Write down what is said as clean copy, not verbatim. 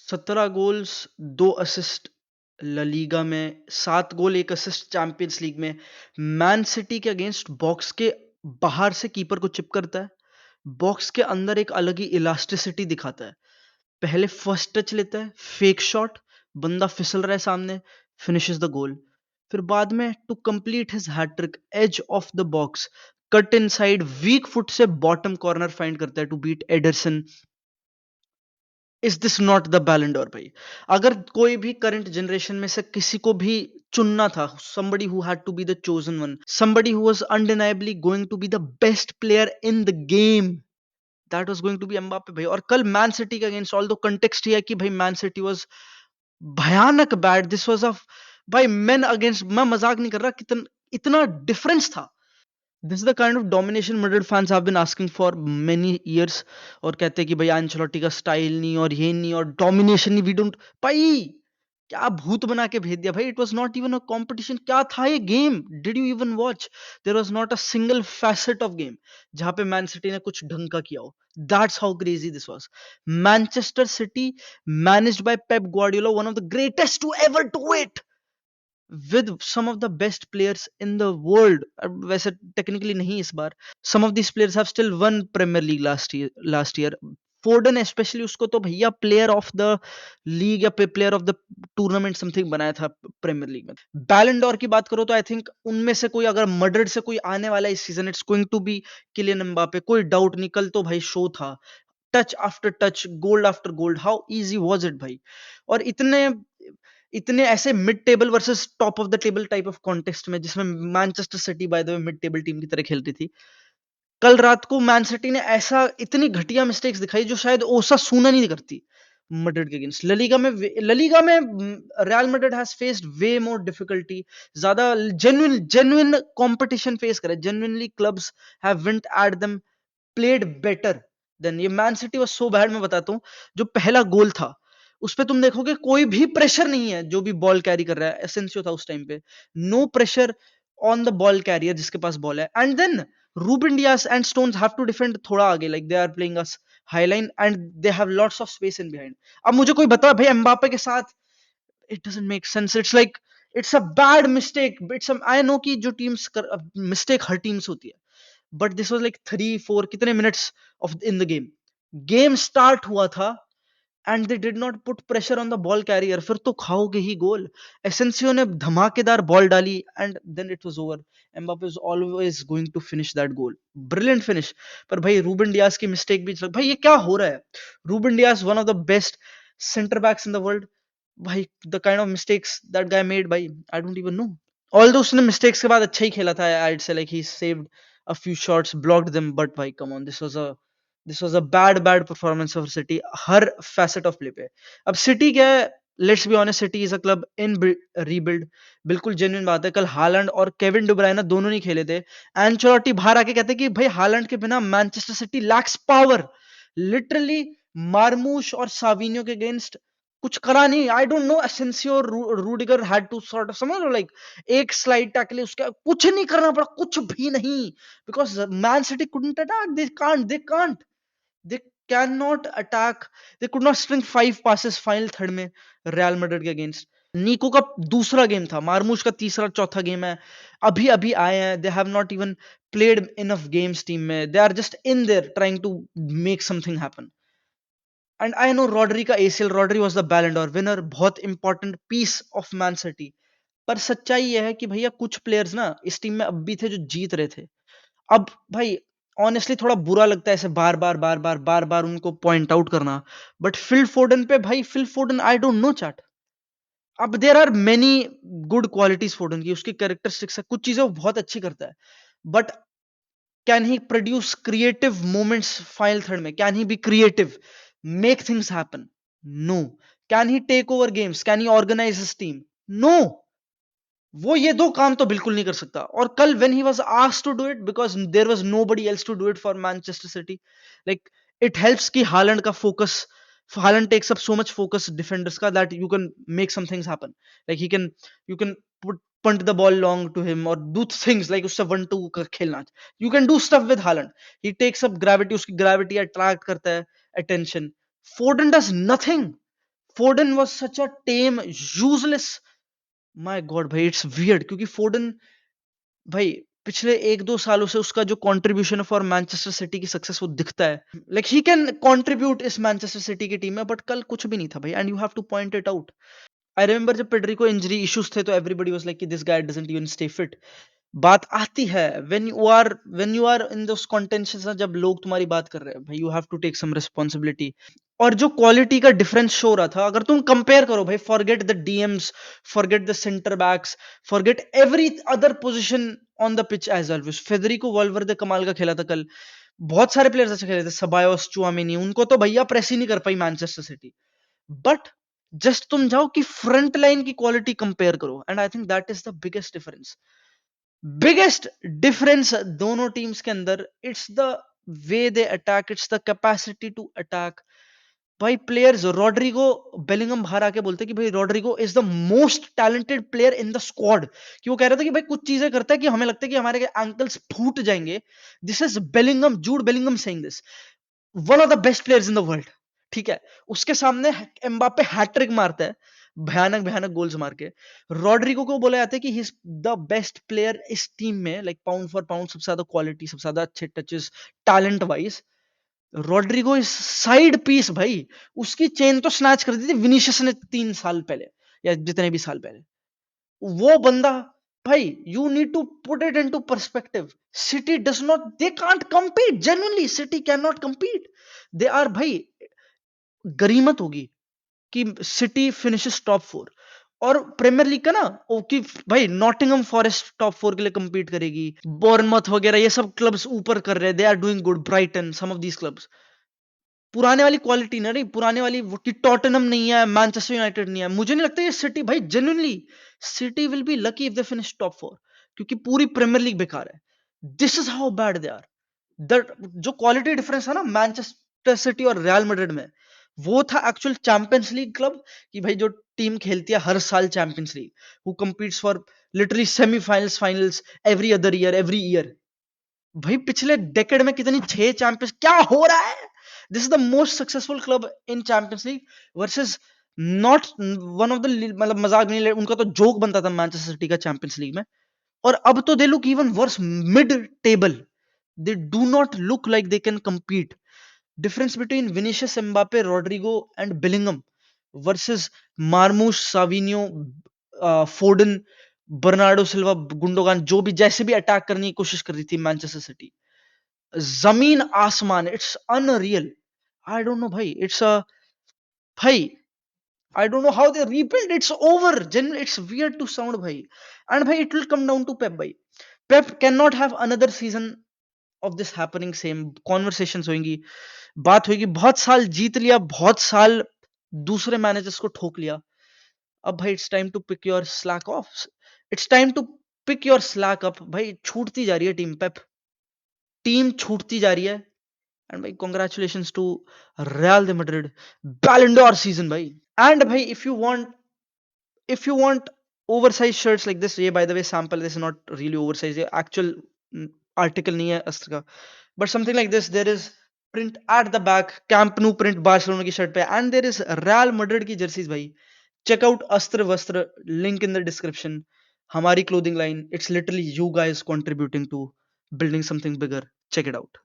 17 goals, 2 assist La Liga में, 7 गोल 1 assist champions League में। Man city के अगेंस्ट बॉक्स के बाहर से कीपर को चिप करता है, बॉक्स के अंदर एक अलग ही इलास्टिसिटी दिखाता है। पहले फर्स्ट टच लेता है, फेक शॉट, बंदा फिसल रहा है सामने, फिनिशेस द गोल। फिर बाद में to complete his hattrick, edge of the box, cut inside, weak foot से बॉटम कॉर्नर फाइंड करता है to beat Ederson. Is this not the Ballon d'Or भाई? अगर कोई भी करंट जनरेशन में से किसी को भी चुनना था, somebody who had to be the chosen one, somebody who was undeniably going to be the best player in the game, that was going to be Mbappe भाई। और कल मैन सिटी के अगेंस्ट, ऑल्दो कंटेक्स्ट ही है कि भाई man City was भयानक bad, this was a भाई main against, मैं मजाक नहीं कर रहा, कितना इतना डिफरेंस था। This is the kind of domination Madrid fans have been asking for many years. और कहते हैं कि भाई एंचेलोटी का स्टाइल नहीं, और ये नहीं, और डोमिनेशन नहीं, वी डोंट। भाई क्या भूत बना के भेज दिया भाई, it was not even a competition, क्या था ये game? Did you even watch? There was not a single facet of game जहां पे मैन सिटी ने कुछ ढंग का किया हो। That's how crazy this was. Manchester City managed by Pep Guardiola, one of the greatest to ever do it, with some of the best players in the world. वैसे technically नहीं इस बार, some of these players have still won Premier League last year. फोर्डन specially, उसको तो भैया player of the league या player of the tournament something बनाया था premiere league में। बैलन डोर की बात करो तो आई थिंक उनमें से कोई, अगर मड्रिड से कोई आने वाला है इस season, it's going to be Kylian Mbappe, कोई डाउट नहीं। कल तो भाई शो था, touch after touch, goal after goal, how easy was it भाई? और इतने इतने ऐसे mid table versus top of the table type of contest में, जिसमें Manchester City by the way mid table team की तरह खेलती थी, कल रात को मैन सिटी ने ऐसा इतनी घटिया मिस्टेक्स दिखाई जो शायद ओसा सूना नहीं करती मैड्रिड के अगेंस्ट। ललीगा में Real Madrid has faced way more difficulty, ज्यादा जेन्युइन कंपटीशन फेस करे, genuinely clubs have went at them, played better than ये। Man City was so bad, मैं बताता हूँ। जो पहला गोल था उस पे तुम देखोगे कोई भी प्रेशर नहीं है, जो भी बॉल कैरी कर रहा है, एसेंसियो था उस टाइम पे, no pressure on the ball carrier जिसके पास बॉल है। And then Ruben Dias and Stones have to defend थोड़ा आगे, like they are playing as high line and they have lots of space in behind. अब मुझे कोई बता भाई एम्बापे के साथ, it doesn't make sense, it's like it's a bad mistake. It's I know कि जो टीम्स मिस्टेक हर teams होती है, बट दिस वाज लाइक 3-4 कितने minutes of in the game, game start हुआ था and they did not put pressure on the ball carrier, फिर तो खाओगे ही गोल। एसेंसियो ने धमाकेदार बॉल डाली and then it was over. Mbappe is always going to finish that goal, brilliant finish. पर भाई रूबन डियास की मिस्टेक भी, भाई ये क्या हो रहा है? Ruben Dias one of the best centre backs in the world, भाई the kind of mistakes that guy made, भाई I don't even know. Although उसने मिस्टेक्स के बाद अच्छा ही खेला था, I'd say, like he saved a few shots, blocked them, but भाई come on, this was a bad performance of City her facet of play पे। अब City क्या है, let's be honest, city is a club in rebuild, बिल्कुल genuine बात है। कल Holland और केविन डुब्राइना दोनों नहीं खेले थे। एंचेलोटी बाहर आके कहते कि भाई हालैंड के बिना Manchester City lacks power, literally. Marmoush और साविनियो के अगेंस्ट कुछ करा नहीं। I don't know, Asencio Rudiger had to sort of, समझ लो, लाइक एक स्लाइड टैकल, उसका कुछ नहीं करना पड़ा, कुछ भी नहीं, because Man City couldn't attack, they can't, they cannot attack, they could not string 5 passes final third में रियल मैड्रिड के अगेंस्ट। नीको का दूसरा गेम था, मार्मूश का तीसरा चौथा गेम है, अभी अभी आए हैं, they have not even played enough games team में, they are just in there trying to make something happen. And I know Rodri का ACL, Rodri was the Ballon d'Or winner, बहुत important piece of Man City. पर सच्चाई यह है कि भैया कुछ प्लेयर्स ना इस टीम में अब भी थे जो जीत रहे थे। अब भाई ऑनेस्टली थोड़ा बुरा लगता है ऐसे बार बार उनको पॉइंट आउट करना, बट फिल फोर्डन पे, भाई Phil Foden, I don't know chat. अब there are many good qualities Foden की, उसकी कैरेक्टरिस्टिक्स है, कुछ चीजें वो बहुत अच्छी करता है, but can he produce creative moments final third में? Can he be creative, make things happen? No. Can he take over games? Can he organise his team? No. वो ये दो काम तो बिल्कुल नहीं कर सकता। और कल when he was asked to do it, because there was nobody else to do it for Manchester City, like it helps कि हालैंड का focus, Haaland takes up so much focus defenders का, that you can make some things happen, like he can, you can put punt the ball long to him और do things like उससे 1-2 का खेलना, you can do stuff with Holland. He takes up gravity, उसकी gravity attract करता है attention. फोर्डन does nothing, फोर्डन was such a time useless, my God भाई it's weird, क्योंकि फोर्डन भाई पिछले 1-2 सालों से उसका जो कंट्रीब्यूशन फॉर मैनचेस्टर सिटी की सक्सेस वो दिखता है, लाइक ही कैन कंट्रीब्यूट इस मैनचेस्टर सिटी की टीम में, बट कल कुछ भी नहीं था भाई, and you have two point it out. I remember जब पेड्री को इंजरी इश्यूज थे तो एवरीबॉडी वाज लाइक कि this guy doesn't even stay fit. बात आती है when you are in those contentions ना, जब लोग तुम्हारी बात कर रहे हैं भाई, you have to take some responsibility. और जो क्वालिटी का डिफरेंस शो रहा था, अगर तुम कंपेयर करो भाई, forget the DMs, forget the centre backs, forget every other position on the pitch as well, Federico Valverde कमाल का खेला था कल, बहुत सारे प्लेयर्स अच्छे खेले थे, सबायोस, चुआमेनी, उनको तो भैया प्रेस ही नहीं कर पाई मैनचेस्टर सिटी। बट जस्ट तुम जाओ कि फ्रंट लाइन की क्वालिटी कंपेयर करो, and I think that is the biggest difference दोनों टीम्स के अंदर। It's the way they attack, it's the capacity to attack. भाई प्लेयर्स, रॉड्रिगो, बेलिंगम बाहर आके बोलते कि भाई Rodrigo is the most talented player in the squad, कि वो कह रहा था कि भाई कुछ चीजें करता है कि हमें लगता है कि हमारे एंकल्स फूट जाएंगे। This is Bellingham, Jude Bellingham saying this, one of the best players in the world. ठीक है, उसके सामने एम्बापे हैट्रिक मारता है, भयानक भयानक गोल्स मार के। रॉड्रिगो को बोला जाता है कि he is the best player इस टीम में, लाइक पाउंड फॉर पाउंड सबसे ज्यादा क्वालिटी, सबसे ज्यादा अच्छे touches, talent wise. Rodrigo is side piece भाई, उसकी चेन तो स्नैच कर दी थी विनीशियस ने 3 साल पहले, या जितने भी साल पहले। वो बंदा भाई, you need to put it into perspective. City does not, they can't compete, genuinely City can not compete। They are भाई, गरीमत होगी कि सिटी फिनिशेस टॉप 4, और प्रीमियर लीग का ना, ओ कि भाई नॉटिंघम फॉरेस्ट टॉप 4 के लिए compete करेगी, बोर्नमथ वगैरह ये सब क्लब्स ऊपर कर रहे हैं, they are doing good, Brighton, some of these clubs पुराने वाली क्वालिटी ना, नहीं पुराने वाली वो कि टॉटनहम नहीं है, मैनचेस्टर यूनाइटेड नहीं है, मुझे नहीं लगता ये सिटी भाई, genuinely City will be lucky if they finish top 4, क्योंकि पूरी प्रीमियर लीग बेकार है। This is how bad they are. That जो क्वालिटी डिफरेंस है ना मैनचेस्टर सिटी और रियल मैड्रिड में, वो था एक्चुअल चैंपियंस लीग क्लब, कि भाई जो टीम खेलती है हर साल champions league, who competes for literally semifinals, finals every other year, every year. भाई पिछले डेकेड में कितनी 6 चैंपियंस, क्या हो रहा है? This is the most successful club in Champions League versus not one of the, मतलब मजाक नहीं उनका तो जोक बनता था मैनचेस्टर सिटी का चैंपियंस लीग में। और अब तो they look even worse, mid table, they do not look like they can compete। Difference between Vinicius, Mbappe, Rodrygo and Bellingham versus Marmoush, Savinho, Foden, Bernardo Silva, Gundogan, जो भी जैसे भी attack करने की कोशिश कर रही थी मैनचेस्टर सिटी, जमीन आसमान, it's unreal. I don't know भाई, इट्स अ भाई, I don't know how they rebuild, it's over, genuinely it's weird to sound भाई। एंड भाई it will come down to Pep भाई, Pep can not have another season of this happening, same conversations होंगी, बात होगी, बहुत साल जीत लिया, बहुत साल दूसरे मैनेजर्स को ठोक लिया, अब भाई it's time to pick your slack off, it's time to pick your slack up भाई, छूटती जा रही है टीम, पेप टीम छूटती जा रही है। एंड भाई congratulations to Real the Madrid, Ballon d'Or season भाई। एंड भाई if you want oversized shirts like this, ये by the way sample, this is not really oversized, ये actual article नहीं है अस्त्र का, but something like this, there is print at the back, Camp Nou print Barcelona की shirt पे, and there is Real Madrid की jerseys भाई। check out अस्त्र वस्त्र, link in the description, हमारी clothing line, it's literally you guys contributing to building something bigger, check it out।